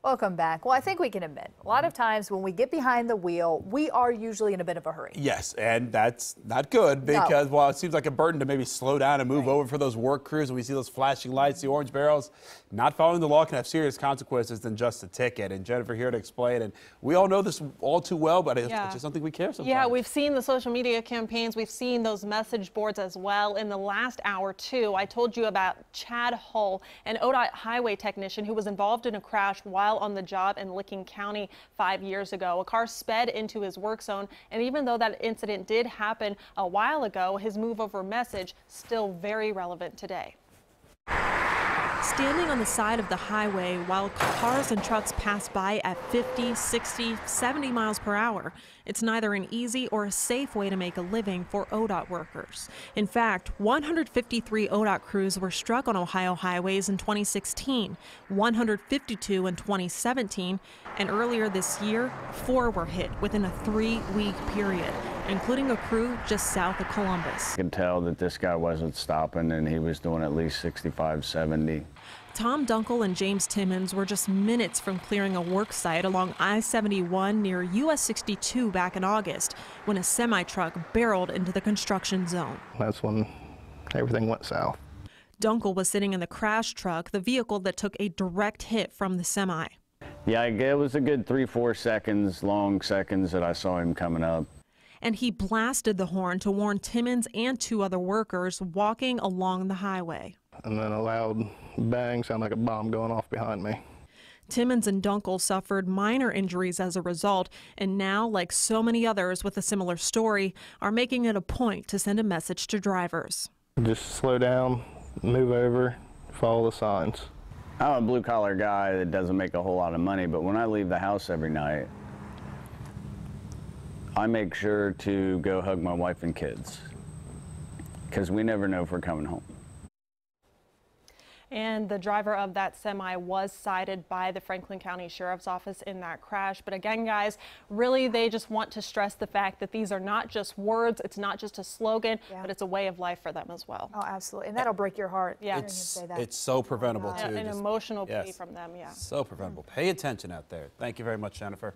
Welcome back. Well, I think we can admit a lot of times when we get behind the wheel, we are usually in a bit of a hurry. Yes, and that's not good because, well, it seems like a burden to maybe slow down and move over for those work crews. And we see those flashing lights, the orange barrels. Not following the law can have serious consequences than just a ticket. And Jennifer here to explain. And we all know this all too well, but it's just something we care sometimes. Yeah, we've seen the social media campaigns. We've seen those message boards as well. In the last hour, too, I told you about Chad Hull, an ODOT highway technician who was involved in a crash while on the job in Licking County 5 years ago. A car sped into his work zone, and even though that incident did happen a while ago, his move over message still very relevant today. Standing on the side of the highway while cars and trucks pass by at 50, 60, 70 miles per hour. It's neither an easy or a safe way to make a living for ODOT workers. In fact, 153 ODOT crews were struck on Ohio highways in 2016, 152 in 2017, and earlier this year, 4 were hit within a 3-week period, including a crew just south of Columbus. I could tell that this guy wasn't stopping and he was doing at least 65, 70. Tom Dunkel and James Timmons were just minutes from clearing a work site along I-71 near US 62 back in August when a semi-truck barreled into the construction zone. That's when everything went south. Dunkel was sitting in the crash truck, the vehicle that took a direct hit from the semi. Yeah, it was a good 3-4 seconds, long seconds that I saw him coming up. And he blasted the horn to warn Timmons and 2 other workers walking along the highway. And then a loud bang, sounded like a bomb going off behind me. Timmons and Dunkel suffered minor injuries as a result, and now, like so many others with a similar story, are making it a point to send a message to drivers. Just slow down, move over, follow the signs. I'm a blue-collar guy that doesn't make a whole lot of money, but when I leave the house every night, I make sure to go hug my wife and kids, because we never know if we're coming home. And the driver of that semi was cited by the Franklin County Sheriff's Office in that crash. But again, guys, really they just want to stress the fact that these are not just words. It's not just a slogan, but it's a way of life for them as well. Oh, absolutely. And that'll break your heart. Yeah. It's so preventable, too. An emotional plea from them, So preventable. Pay attention out there. Thank you very much, Jennifer.